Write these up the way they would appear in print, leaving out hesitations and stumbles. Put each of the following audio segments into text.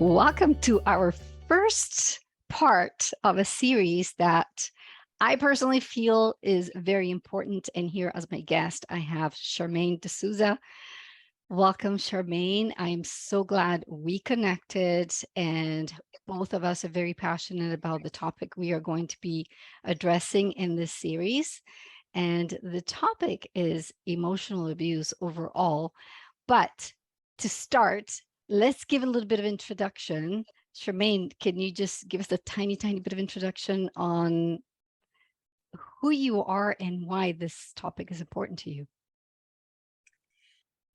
Welcome to our first part of a series that I personally feel is very important. And here as my guest, I have Charmaine D'Souza. Welcome, Charmaine. I'm so glad we connected, and both of us are very passionate about the topic we are going to be addressing in this series. And the topic is emotional abuse overall. But to start, let's give a little bit of introduction. Charmaine, can you just give us a tiny, tiny bit of introduction on who you are and why this topic is important to you?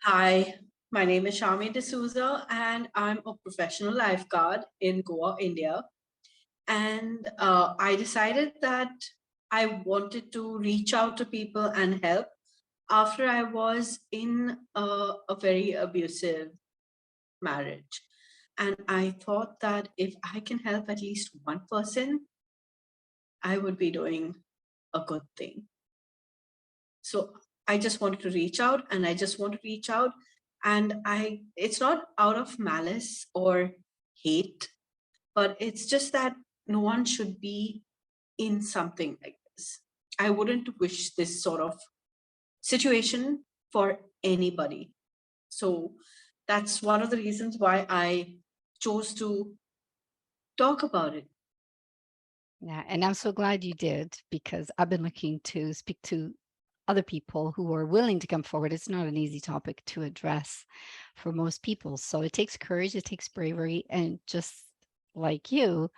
Hi, my name is Shami D'Souza, and I'm a professional lifeguard in Goa, India. And I decided that I wanted to reach out to people and help after I was in a very abusive marriage. And I thought that if I can help at least one person, I would be doing a good thing. So I just wanted to reach out, and I just want to reach out. And it's not out of malice or hate, but it's just that no one should be in something like this. I wouldn't wish this sort of situation for anybody. So that's one of the reasons why I chose to talk about it. Yeah, and I'm so glad you did, because I've been looking to speak to other people who are willing to come forward. It's not an easy topic to address for most people. So it takes courage, it takes bravery. And just like you,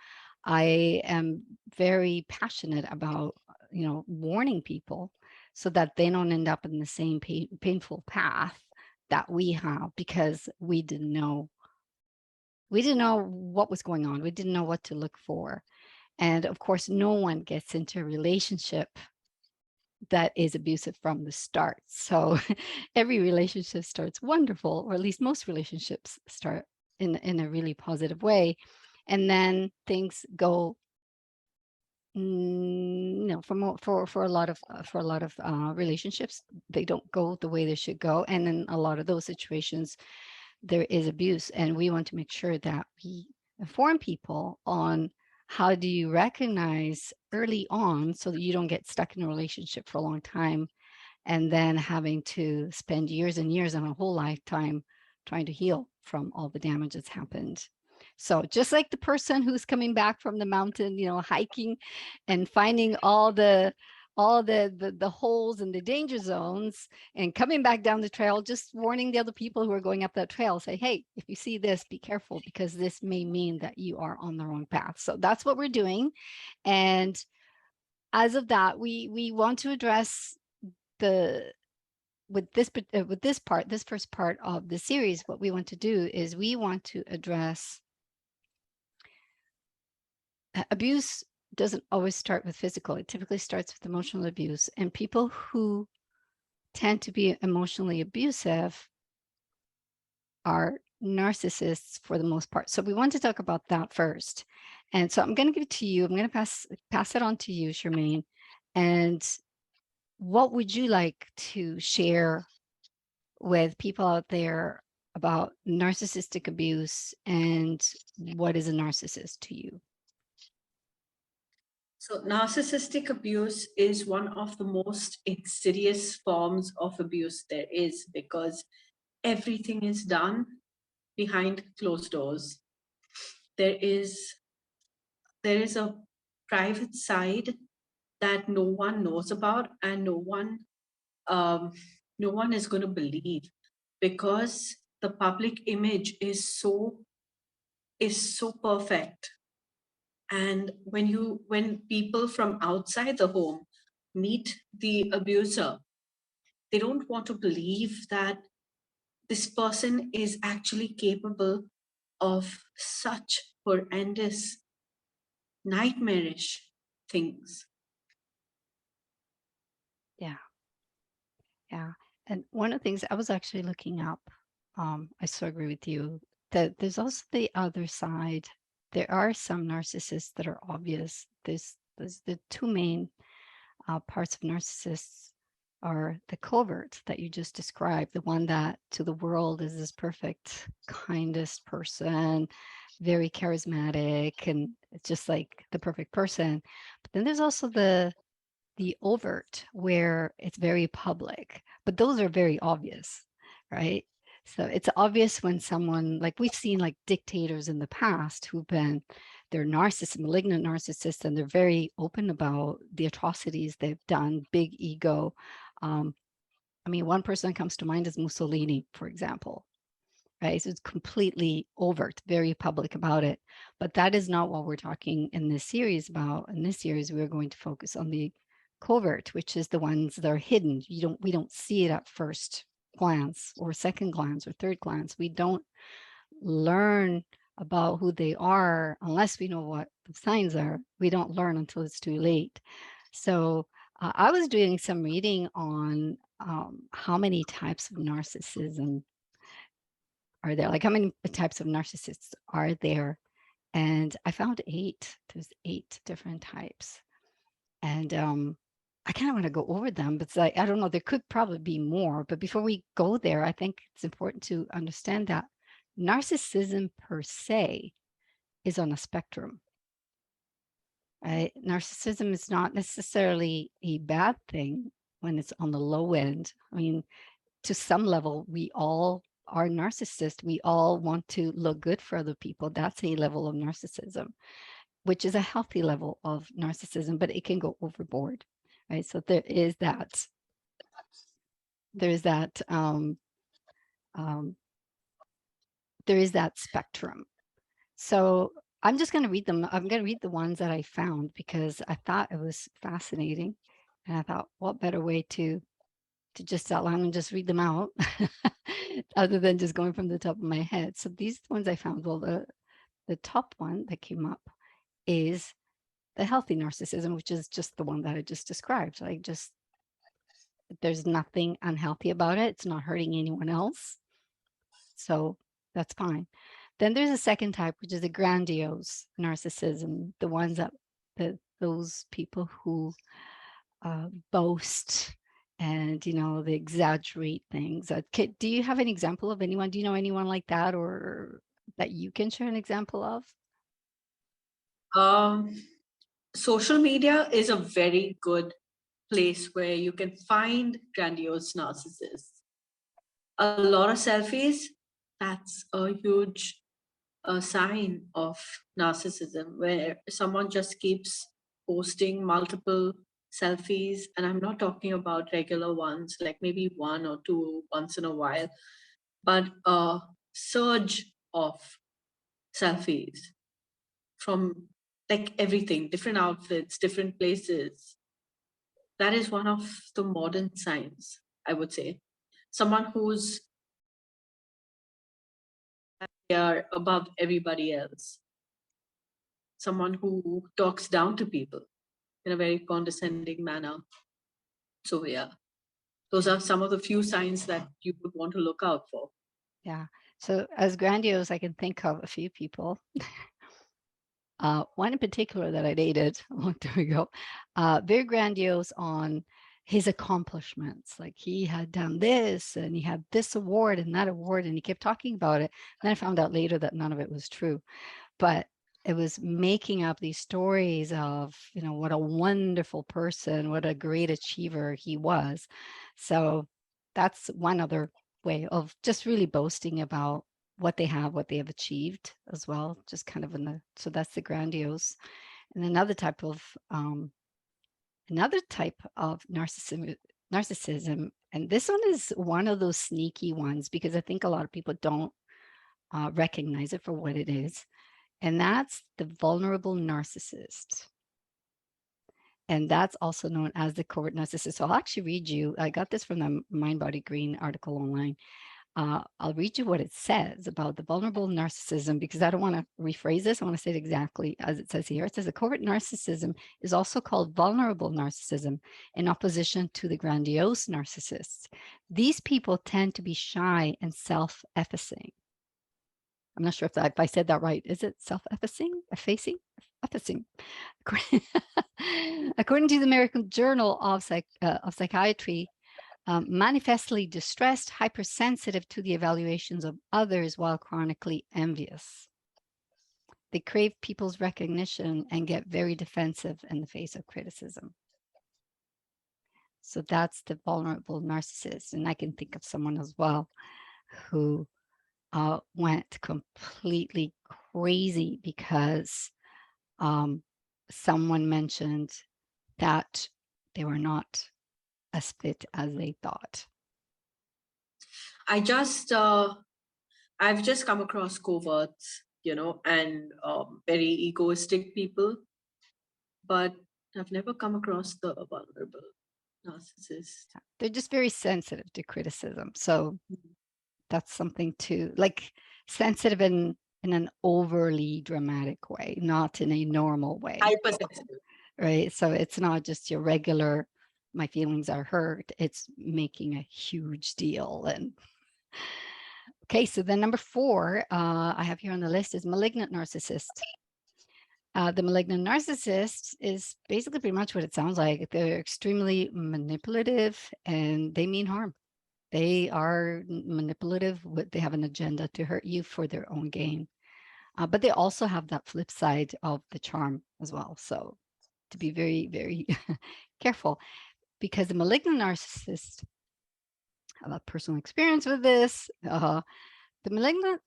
I am very passionate about, warning people so that they don't end up in the same painful path that we have, because we didn't know what was going on. We didn't know what to look for. And of course, no one gets into a relationship that is abusive from the start. So every relationship starts wonderful, or at least most relationships start in a really positive way. And then things go, for a lot of relationships, they don't go the way they should go. And in a lot of those situations, there is abuse. And we want to make sure that we inform people on how do you recognize early on, so that you don't get stuck in a relationship for a long time and then having to spend years and years and a whole lifetime trying to heal from all the damage that's happened. So just like the person who's coming back from the mountain, hiking and finding all the holes and the danger zones and coming back down the trail, just warning the other people who are going up that trail, say, hey, if you see this, be careful, because this may mean that you are on the wrong path. So that's what we're doing. And as of that, we want to address the this first part of the series. What we want to do is we want to address abuse. Doesn't always start with physical. It typically starts with emotional abuse, and people who tend to be emotionally abusive are narcissists for the most part. So we want to talk about that first. And so I'm going to give it to you. I'm going to pass it on to you, Charmaine. And what would you like to share with people out there about narcissistic abuse, and what is a narcissist to you? So, narcissistic abuse is one of the most insidious forms of abuse there is because everything is done behind closed doors. There is there is a private side that no one knows about, and um, no one is going to believe because the public image is so perfect. And when people from outside the home meet the abuser, they don't want to believe that this person is actually capable of such horrendous, nightmarish things. Yeah, yeah. And one of the things I was actually looking up, I so agree with you that there's also the other side. There are some narcissists that are obvious. There's the two main parts of narcissists are the covert that you just described, the one that to the world is this perfect, kindest person, very charismatic, and it's just like the perfect person. But then there's also the overt, where it's very public, but those are very obvious, right? So it's obvious when someone, like we've seen like dictators in the past who've been, they're narcissists, malignant narcissists, and they're very open about the atrocities they've done, big ego. I mean, one person that comes to mind is Mussolini, for example, right? So it's completely overt, very public about it. But that is not what we're talking in this series about. In this series, we're going to focus on the covert, which is the ones that are hidden. We don't see it at first glance or second glance or third glance. We don't learn about who they are unless we know what the signs are. We don't learn until it's too late. So I was doing some reading on how many types of narcissism are there? Like, how many types of narcissists are there? And I found 8. There's 8 different types. And I kind of want to go over them, but I don't know, there could probably be more. But before we go there, I think it's important to understand that narcissism per se is on a spectrum. Right? Narcissism is not necessarily a bad thing when it's on the low end. I mean, to some level, we all are narcissists. We all want to look good for other people. That's a level of narcissism, which is a healthy level of narcissism, but it can go overboard, right? So there is that. There is that. Um, there is that spectrum. So I'm just going to read them. I'm going to read the ones that I found because I thought it was fascinating, and I thought, what better way to just outline and just read them out other than just going from the top of my head. So these ones I found, well, the top one that came up is the healthy narcissism, which is just the one that I just described. Like, just there's nothing unhealthy about it. It's not hurting anyone else. So that's fine. Then there's a second type, which is the grandiose narcissism, the ones that those people who boast and they exaggerate things. Do you have an example of anyone? Do you know anyone like that, or that you can share an example of? Social media is a very good place where you can find grandiose narcissists. A lot of selfies, that's a huge sign of narcissism, where someone just keeps posting multiple selfies. And I'm not talking about regular ones, like maybe one or two once in a while, but a surge of selfies from like everything, different outfits, different places. That is one of the modern signs, I would say. Someone who's they are above everybody else. Someone who talks down to people in a very condescending manner. So yeah, those are some of the few signs that you would want to look out for. Yeah. So as grandiose, I can think of a few people. One in particular that I dated a long time ago, very grandiose on his accomplishments. Like, he had done this and he had this award and that award, and he kept talking about it. And then I found out later that none of it was true. But it was making up these stories of, what a wonderful person, what a great achiever he was. So that's one other way of just really boasting about what they have, what they have achieved as well, just kind of so that's the grandiose. And another type of narcissism, and this one is one of those sneaky ones because I think a lot of people don't recognize it for what it is. And that's the vulnerable narcissist. And that's also known as the covert narcissist. So I'll actually read you, I got this from the Mind Body Green article online. I'll read you what it says about the vulnerable narcissism, because I don't want to rephrase this. I want to say it exactly as it says here. It says the covert narcissism is also called vulnerable narcissism in opposition to the grandiose narcissists. These people tend to be shy and self-effacing. I'm not sure if I said that right. Is it self-effacing? Effacing? Effacing. According to the American Journal of Psychiatry, manifestly distressed, hypersensitive to the evaluations of others while chronically envious. They crave people's recognition and get very defensive in the face of criticism. So that's the vulnerable narcissist. And I can think of someone as well who went completely crazy because someone mentioned that they were not as fit as they thought. I've just come across coverts, and very egoistic people, but I've never come across the vulnerable narcissist. They're just very sensitive to criticism. So that's something to like, sensitive in an overly dramatic way, not in a normal way. Hypersensitive. Right. So it's not just your regular, my feelings are hurt. It's making a huge deal. And okay, so then number 4 I have here on the list is malignant narcissist. The malignant narcissist is basically pretty much what it sounds like. They're extremely manipulative and they mean harm. They are manipulative. They have an agenda to hurt you for their own gain. But they also have that flip side of the charm as well. So to be very, very careful, because the malignant narcissist, I have a personal experience with this. The malignant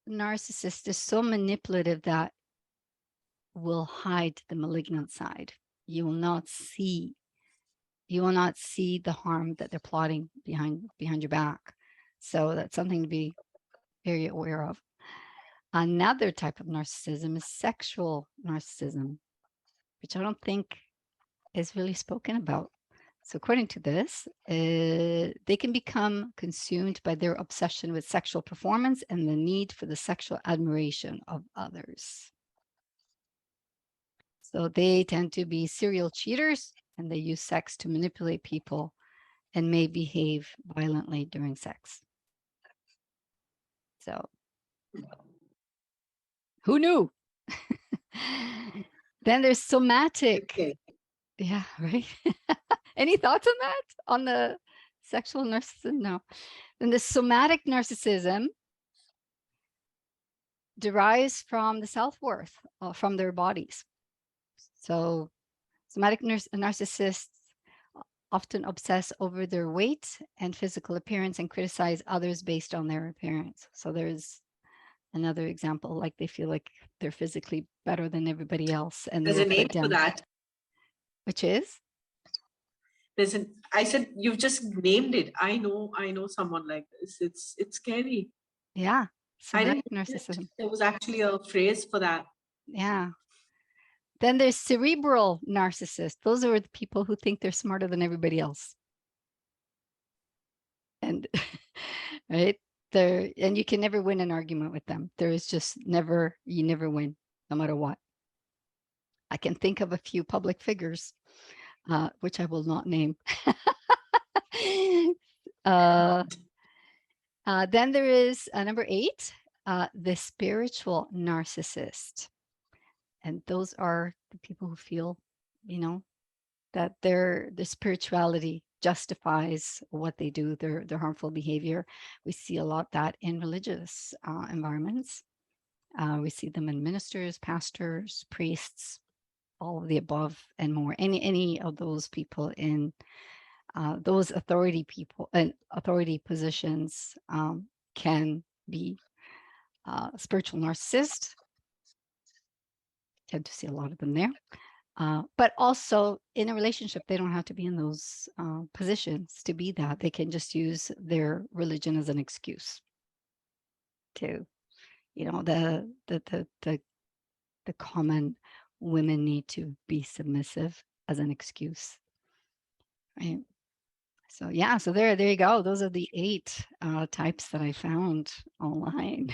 narcissist is so manipulative that will hide the malignant side. You will not see the harm that they're plotting behind your back. So that's something to be very aware of. Another type of narcissism is sexual narcissism, which I don't think is really spoken about. So according to this, they can become consumed by their obsession with sexual performance and the need for the sexual admiration of others. So they tend to be serial cheaters and they use sex to manipulate people and may behave violently during sex. So who knew? Then there's somatic. Okay. Yeah, right. Any thoughts on that? On the sexual narcissism? No. Then the somatic narcissism derives from the self-worth from their bodies. So somatic narcissists often obsess over their weight and physical appearance and criticize others based on their appearance. So there's another example, like they feel like they're physically better than everybody else and they There's will a name put for down. that. Which is? I said you've just named it. I know someone like this. It's scary. Yeah. I didn't Somatic know narcissism. there was actually a phrase for that. Yeah. Then there's cerebral narcissists. Those are the people who think they're smarter than everybody else. And right there, and you can never win an argument with them. There is just you never win, no matter what. I can think of a few public figures, which I will not name. Then there is number 8, the spiritual narcissist. And those are the people who feel, that their spirituality justifies what they do, their harmful behavior. We see a lot that in religious environments. We see them in ministers, pastors, priests, all of the above and more. Any of those people in those authority people and authority positions can be spiritual narcissists. Tend to see a lot of them there. But also in a relationship, they don't have to be in those positions to be that. They can just use their religion as an excuse to, the common women need to be submissive as an excuse. Right. So yeah, so there you go. Those are the 8 types that I found online.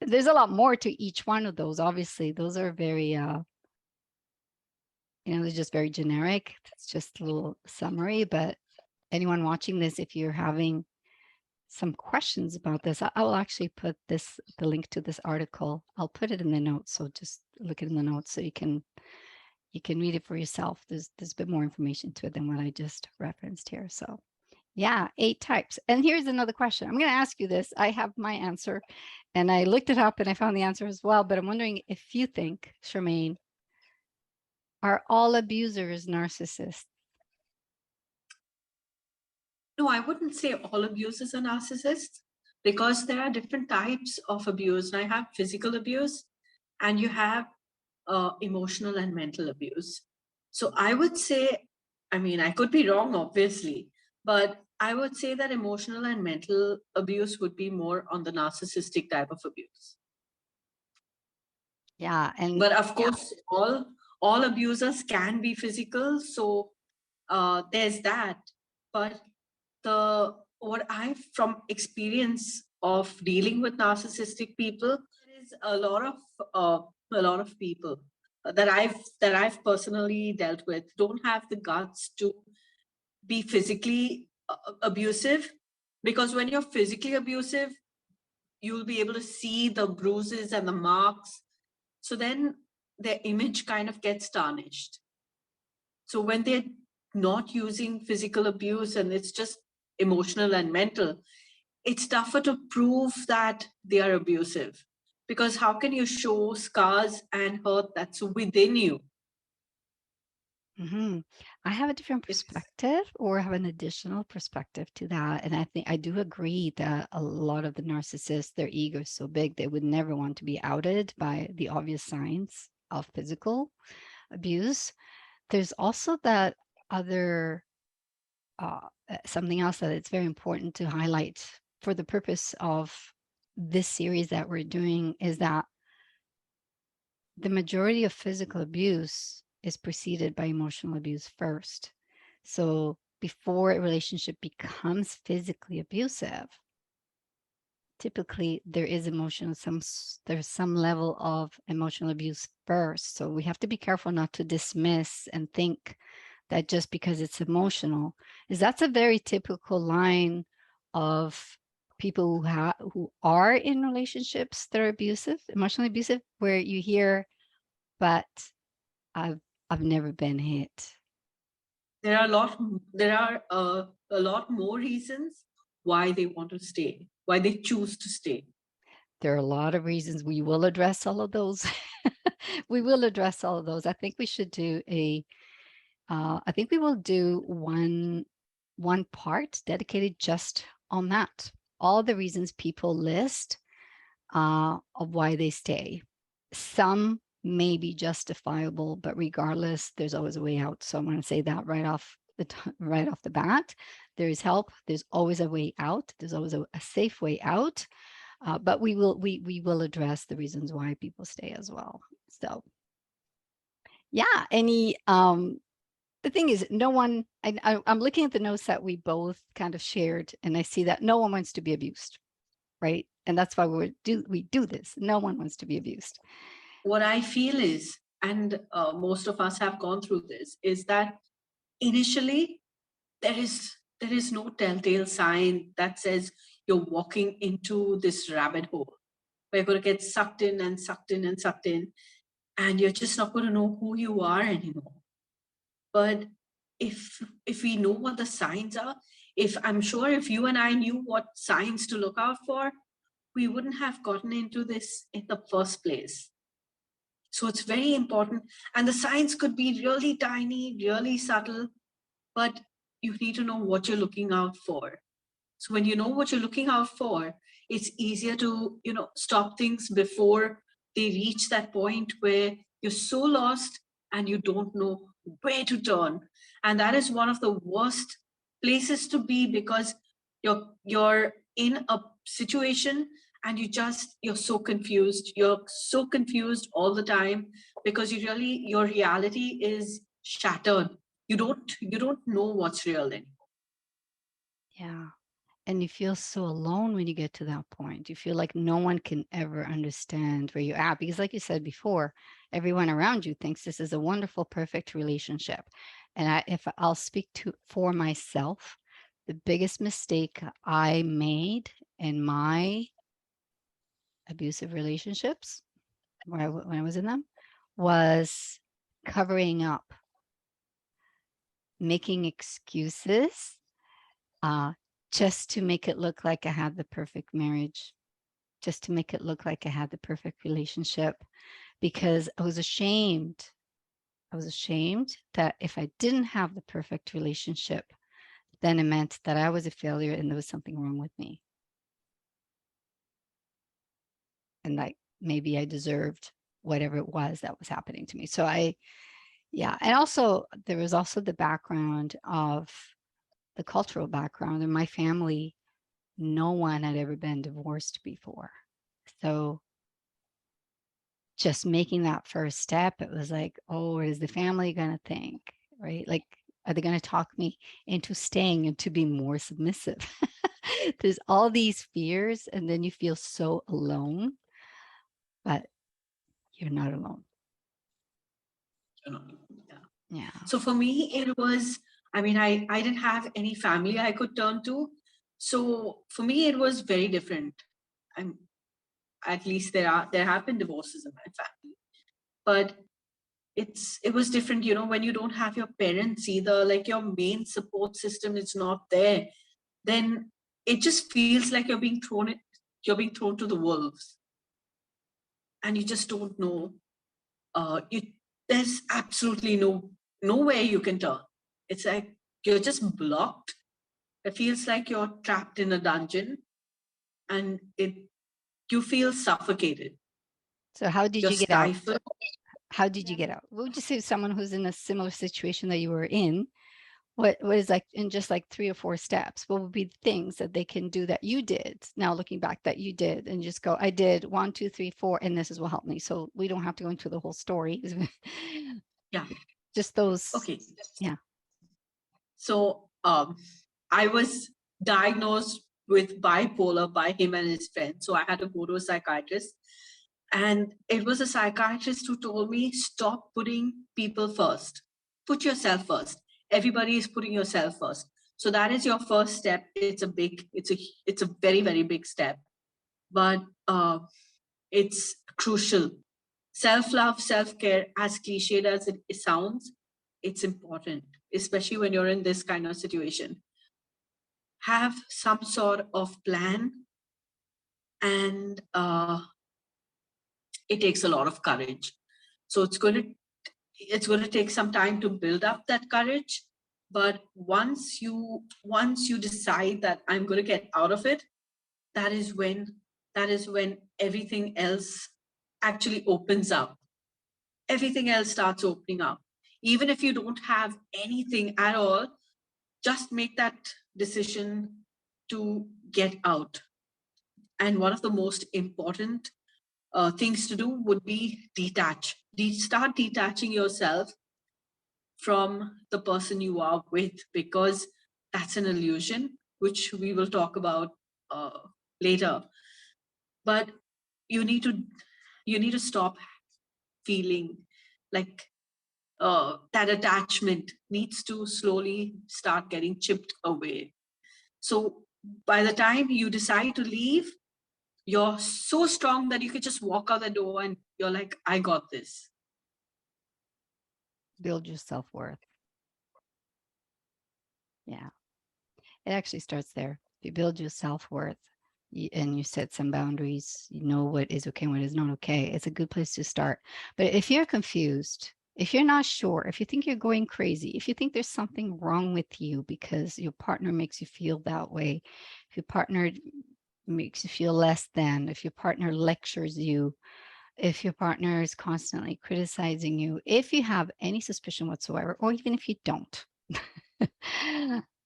There's a lot more to each one of those. Obviously, those are very they're just very generic. It's just a little summary, but anyone watching this, if you're having some questions about this, I will actually put the link to this article. I'll put it in the notes. So just look in the notes so you can read it for yourself. There's a bit more information to it than what I just referenced here. So Yeah, 8 types. And here's another question. I'm going to ask you this. I have my answer and I looked it up and I found the answer as well. But I'm wondering if you think, Charmaine, are all abusers narcissists? No, I wouldn't say all abusers are narcissists because there are different types of abuse. And I have physical abuse and you have emotional and mental abuse. So I would say, I mean, I could be wrong, obviously, but I would say that emotional and mental abuse would be more on the narcissistic type of abuse. Yeah. And But of course, all abusers can be physical. So there's that. But the what I've from experience of dealing with narcissistic people, there is a lot of people that I've personally dealt with don't have the guts to be physically abusive, because when you're physically abusive, you'll be able to see the bruises and the marks. So then their image kind of gets tarnished. So when they're not using physical abuse and it's just emotional and mental, it's tougher to prove that they are abusive, because how can you show scars and hurt that's within you? mhm, I have a different It's perspective or have an additional perspective to that. And I think I do agree that a lot of the narcissists, their ego is so big, they would never want to be outed by the obvious signs of physical abuse. There's also that other something else that it's very important to highlight for the purpose of this series that we're doing is that the majority of physical abuse is preceded by emotional abuse first. So before a relationship becomes physically abusive, typically there is there's some level of emotional abuse first. So we have to be careful not to dismiss and think that just because it's emotional, is that's a very typical line of people who are in relationships that are abusive, emotionally abusive, where you hear, but I've I've never been hit. there are a lot there are a lot more reasons why they want to stay, why they choose to stay. There are a lot of reasons. We will address all of those. We will address all of those. I think we should do I think we will do one part dedicated just on that. All the reasons people list of why they stay. Some may be justifiable, but regardless, there's always a way out. So I'm going to say that right off the bat. There is help. There's always a way out. There's always a safe way out. But we will address the reasons why people stay as well. So yeah, any the thing is, no one. I'm looking at the notes that we both kind of shared, and I see that no one wants to be abused, right? And that's why we do this. No one wants to be abused. What I feel is, and most of us have gone through this, is that initially there is no telltale sign that says you're walking into this rabbit hole where you're going to get sucked in and sucked in and sucked in, and you're just not going to know who you are anymore. But if we know what the signs are, if I'm sure if you and I knew what signs to look out for, we wouldn't have gotten into this in the first place. So it's very important. And the signs could be really tiny, really subtle, but you need to know what you're looking out for. So when you know what you're looking out for, it's easier to, stop things before they reach that point where you're so lost and you don't know where to turn. And that is one of the worst places to be, because you're in a situation and you're so confused. You're so confused all the time because your reality is shattered. You don't know what's real anymore. Yeah. And you feel so alone when you get to that point. You feel like no one can ever understand where you're at. Because, like you said before, everyone around you thinks this is a wonderful, perfect relationship. And if I'll speak to for myself, the biggest mistake I made in my abusive relationships, when I was in them, was covering up, making excuses, just to make it look like I had the perfect marriage, just to make it look like I had the perfect relationship, because I was ashamed. I was ashamed that if I didn't have the perfect relationship, then it meant that I was a failure and there was something wrong with me. And like maybe I deserved whatever it was that was happening to me. So yeah. And also, there was also the background of the cultural background in my family. No one had ever been divorced before. So just making that first step, it was like, oh, what is the family going to think? Right? Like, are they going to talk me into staying and to be more submissive? There's all these fears, and then you feel so alone, but you're not alone. You know, yeah. Yeah. So for me, it was, I mean, I didn't have any family I could turn to. So for me, it was very different. I'm at least there have been divorces in my family, but it was different, you know, when you don't have your parents either, like your main support system is not there, then it just feels like you're being thrown to the wolves, and you just don't know. You There's absolutely nowhere you can turn. It's like you're just blocked. It feels like you're trapped in a dungeon, and it you feel suffocated. So how did You're you get out? stifled. How did you get out? What would you say to someone who's in a similar situation that you were in? What is like in just like 3 or 4 steps? What would be the things that they can do that you did now looking back that you did and just go, I did 1, 2, 3, 4, and this is what helped me. So we don't have to go into the whole story. Yeah. Just those. Okay. Yeah. So I was diagnosed with bipolar by him and his friend. So I had to go to a psychiatrist. And it was a psychiatrist who told me, stop putting people first. Put yourself first. Everybody is putting yourself first. So that is your first step. It's a very, very big step. But it's crucial. Self-love, self-care, as cliched as it sounds, it's important, especially when you're in this kind of situation. Have some sort of plan, and it takes a lot of courage. So it's going to take some time to build up that courage. But once you decide that I'm going to get out of it, that is when everything else actually opens up. Everything else starts opening up. Even if you don't have anything at all, just make that decision to get out. And one of the most important things to do would be detach. Start detaching yourself from the person you are with, because that's an illusion, which we will talk about uh, later. But you need to stop feeling like that attachment needs to slowly start getting chipped away. So by the time you decide to leave, you're so strong that you could just walk out the door and you're like, I got this. Build your self-worth. Yeah. It actually starts there. You build your self-worth and you set some boundaries, you know what is okay and what is not okay. It's a good place to start. But if you're confused, if you're not sure, if you think you're going crazy, if you think there's something wrong with you because your partner makes you feel that way, if your partner makes you feel less than, if your partner lectures you, if your partner is constantly criticizing you, if you have any suspicion whatsoever, or even if you don't,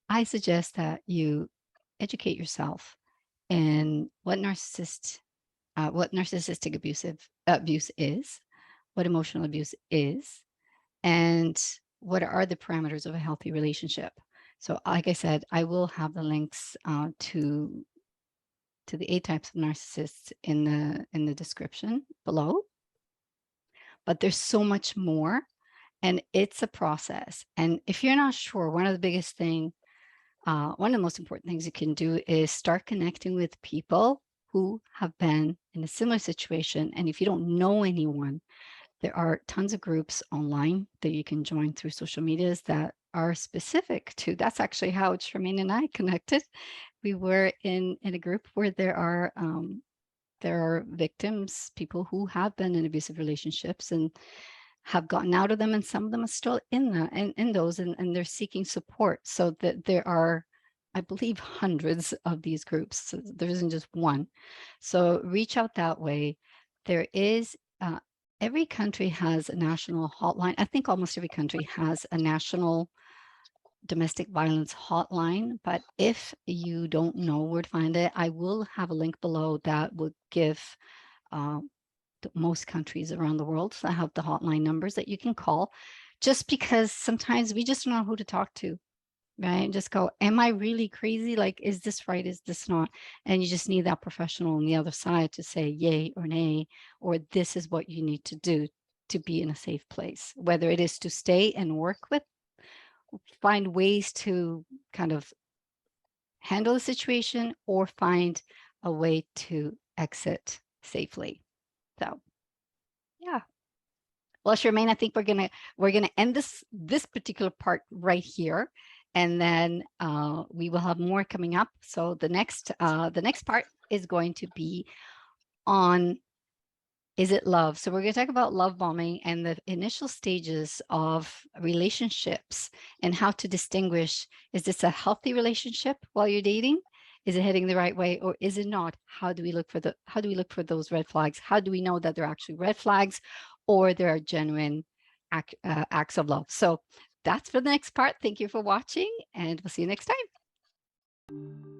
I suggest that you educate yourself in what narcissistic abuse is, what emotional abuse is, and what are the parameters of a healthy relationship. So, like I said, I will have the links to the 8 types of narcissists in the description below. But there's so much more, and it's a process. And if you're not sure, one of the most important things you can do is start connecting with people who have been in a similar situation. And if you don't know anyone, there are tons of groups online that you can join through social medias that are specific to. That's actually how Charmaine and I connected. We were in a group where there are victims, people who have been in abusive relationships and have gotten out of them, and some of them are still in that and in those, and they're seeking support. So that there are, I believe, hundreds of these groups. So there isn't just one. So reach out that way. There is every country has a national hotline. I think almost every country has a national domestic violence hotline, but if you don't know where to find it, I will have a link below that will give uh, most countries around the world that have the hotline numbers that you can call, just because sometimes we just don't know who to talk to, right? Just go, am I really crazy? Like, is this right? Is this not? And you just need that professional on the other side to say yay or nay, or this is what you need to do to be in a safe place, whether it is to stay and work with, find ways to kind of handle the situation, or find a way to exit safely. So yeah. Well, Charmaine, I think we're gonna end this particular part right here, and then we will have more coming up. So the next part is going to be on, is it love? So we're going to talk about love bombing and the initial stages of relationships, and how to distinguish, is this a healthy relationship while you're dating? Is it heading the right way, or is it not? How do we look for those red flags? How do we know that they're actually red flags, or there are genuine acts of love? So that's for the next part. Thank you for watching, and we'll see you next time.